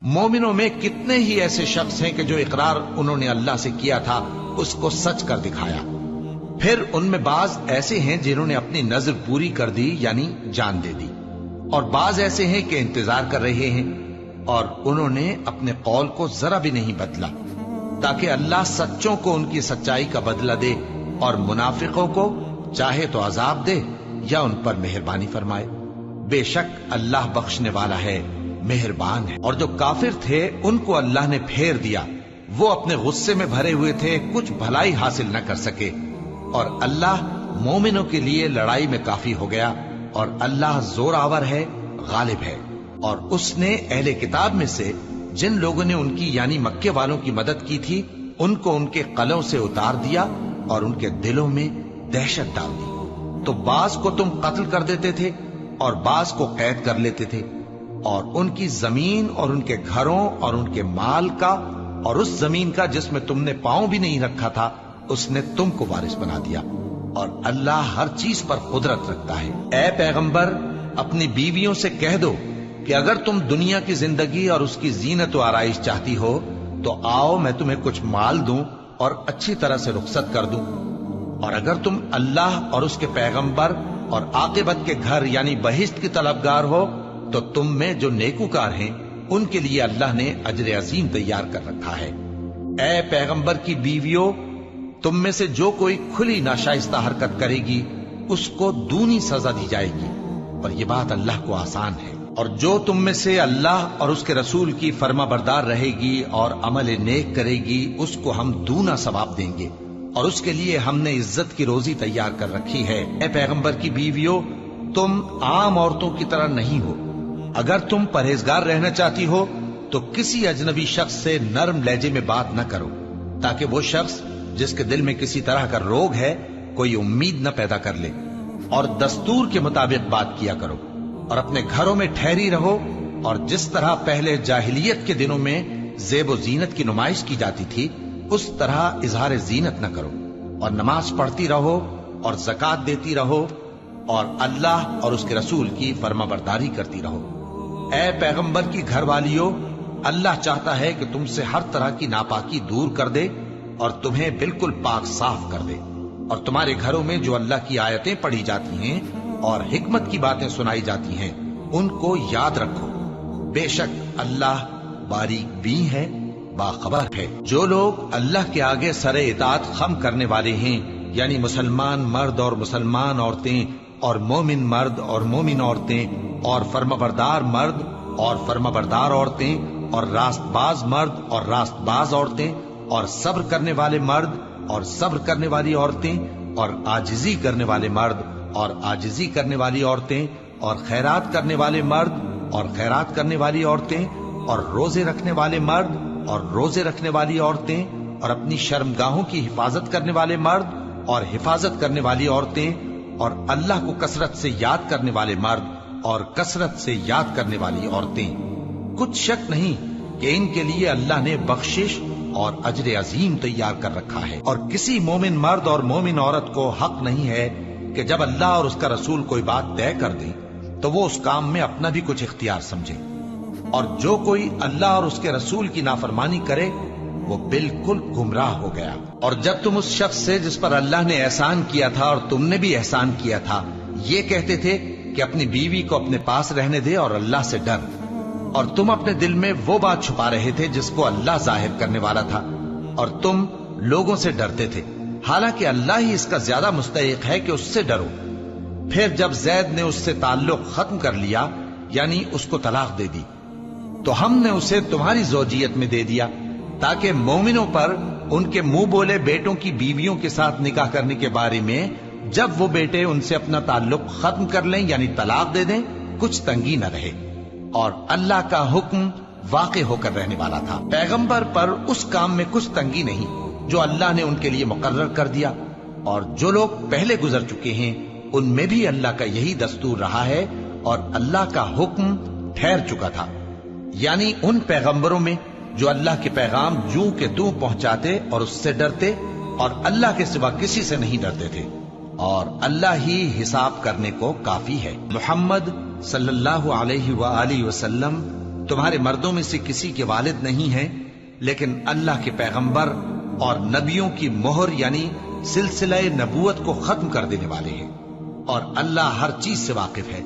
مومنوں میں کتنے ہی ایسے شخص ہیں کہ جو اقرار انہوں نے اللہ سے کیا تھا اس کو سچ کر دکھایا. پھر ان میں بعض ایسے ہیں جنہوں نے اپنی نظر پوری کر دی یعنی جان دے دی، اور بعض ایسے ہیں کہ انتظار کر رہے ہیں اور انہوں نے اپنے قول کو ذرا بھی نہیں بدلا، تاکہ اللہ سچوں کو ان کی سچائی کا بدلہ دے اور منافقوں کو چاہے تو عذاب دے یا ان پر مہربانی فرمائے. بے شک اللہ بخشنے والا ہے، مہربان ہے. اور جو کافر تھے ان کو اللہ نے پھیر دیا، وہ اپنے غصے میں بھرے ہوئے تھے، کچھ بھلائی حاصل نہ کر سکے. اور اللہ مومنوں کے لیے لڑائی میں کافی ہو گیا، اور اللہ زور آور ہے، غالب ہے. اور اس نے اہل کتاب میں سے جن لوگوں نے ان کی یعنی مکے والوں کی مدد کی تھی ان کو ان کے قلعوں سے اتار دیا اور ان کے دلوں میں دہشت ڈال دی. تو بعض کو تم قتل کر دیتے تھے اور بعض کو قید کر لیتے تھے، اور ان کی زمین اور ان کے گھروں اور ان کے مال کا اور اس زمین کا جس میں تم نے پاؤں بھی نہیں رکھا تھا اس نے تم کو وارث بنا دیا. اور اللہ ہر چیز پر قدرت رکھتا ہے. اے پیغمبر اپنی بیویوں سے کہہ دو کہ اگر تم دنیا کی زندگی اور اس کی زینت و آرائش چاہتی ہو تو آؤ میں تمہیں کچھ مال دوں اور اچھی طرح سے رخصت کر دوں، اور اگر تم اللہ اور اس کے پیغمبر اور عاقبت کے گھر یعنی بہشت کی طلبگار ہو تو تم میں جو نیکوکار ہیں ان کے لیے اللہ نے اجر عظیم تیار کر رکھا ہے. اے پیغمبر کی بیویوں، تم میں سے جو کوئی کھلی ناشائستہ حرکت کرے گی اس کو دونی سزا دی جائے گی، اور یہ بات اللہ کو آسان ہے. اور جو تم میں سے اللہ اور اس کے رسول کی فرما بردار رہے گی اور عمل نیک کرے گی اس کو ہم دونا ثواب دیں گے، اور اس کے لیے ہم نے عزت کی روزی تیار کر رکھی ہے. اے پیغمبر کی بیویوں، تم عام عورتوں کی طرح نہیں ہو. اگر تم پرہیزگار رہنا چاہتی ہو تو کسی اجنبی شخص سے نرم لہجے میں بات نہ کرو، تاکہ وہ شخص جس کے دل میں کسی طرح کا روگ ہے کوئی امید نہ پیدا کر لے. اور دستور کے مطابق بات کیا کرو، اور اپنے گھروں میں ٹھہری رہو، اور جس طرح پہلے جاہلیت کے دنوں میں زیب و زینت کی نمائش کی جاتی تھی اس طرح اظہار زینت نہ کرو. اور نماز پڑھتی رہو اور زکوٰۃ دیتی رہو، اور اللہ اور اس کے رسول کی فرما برداری کرتی رہو. اے پیغمبر کی گھر والیوں، اللہ چاہتا ہے کہ تم سے ہر طرح کی ناپاکی دور کر دے اور تمہیں بالکل پاک صاف کر دے. اور تمہارے گھروں میں جو اللہ کی آیتیں پڑھی جاتی ہیں اور حکمت کی باتیں سنائی جاتی ہیں ان کو یاد رکھو. بے شک اللہ باریک بین ہے، باخبر ہے. جو لوگ اللہ کے آگے سر اطاعت خم کرنے والے ہیں یعنی مسلمان مرد اور مسلمان عورتیں اور مومن مرد اور مومن عورتیں اور فرمانبردار مرد اور فرمانبردار عورتیں اور راست باز مرد اور راست باز عورتیں اور صبر کرنے والے مرد اور صبر کرنے والی عورتیں اور عاجزی کرنے والے مرد اور عاجزی کرنے والی عورتیں اور خیرات کرنے والے مرد اور خیرات کرنے والی عورتیں اور روزے رکھنے والے مرد اور روزے رکھنے والی عورتیں اور اپنی شرمگاہوں کی حفاظت کرنے والے مرد اور حفاظت کرنے والی عورتیں اور اللہ کو کثرت سے یاد کرنے والے مرد اور کثرت سے یاد کرنے والی عورتیں. کچھ شک نہیں کہ ان کے لیے اللہ نے بخشش اور اجر عظیم تیار کر رکھا ہے. اور کسی مومن مرد اور مومن عورت کو حق نہیں ہے کہ جب اللہ اور اس کا رسول کوئی بات طے کر دیں تو وہ اس کام میں اپنا بھی کچھ اختیار سمجھے. اور جو کوئی اللہ اور اس کے رسول کی نافرمانی کرے وہ بالکل گمراہ ہو گیا. اور جب تم اس شخص سے جس پر اللہ نے احسان کیا تھا اور تم نے بھی احسان کیا تھا یہ کہتے تھے کہ اپنی بیوی کو اپنے پاس رہنے دے اور اللہ سے ڈر، اور تم اپنے دل میں وہ بات چھپا رہے تھے جس کو اللہ ظاہر کرنے والا تھا، اور تم لوگوں سے ڈرتے تھے حالانکہ اللہ ہی اس کا زیادہ مستحق ہے کہ اس سے ڈرو. پھر جب زید نے اس سے تعلق ختم کر لیا یعنی اس کو طلاق دے دی تو ہم نے اسے تمہاری زوجیت میں دے دیا تاکہ مومنوں پر ان کے منہ بولے بیٹوں کی بیویوں کے ساتھ نکاح کرنے کے بارے میں جب وہ بیٹے ان سے اپنا تعلق ختم کر لیں یعنی طلاق دے دیں کچھ تنگی نہ رہے. اور اللہ کا حکم واقع ہو کر رہنے والا تھا. پیغمبر پر اس کام میں کچھ تنگی نہیں جو اللہ نے ان کے لیے مقرر کر دیا، اور جو لوگ پہلے گزر چکے ہیں ان میں بھی اللہ کا یہی دستور رہا ہے اور اللہ کا حکم ٹھہر چکا تھا. یعنی ان پیغمبروں میں جو اللہ کے پیغام جوں کے توں پہنچاتے اور اس سے ڈرتے اور اللہ کے سوا کسی سے نہیں ڈرتے تھے، اور اللہ ہی حساب کرنے کو کافی ہے. محمد صلی اللہ علیہ وآلہ وسلم تمہارے مردوں میں سے کسی کے والد نہیں ہیں، لیکن اللہ کے پیغمبر اور نبیوں کی مہر یعنی سلسلہ نبوت کو ختم کر دینے والے ہیں، اور اللہ ہر چیز سے واقف ہے۔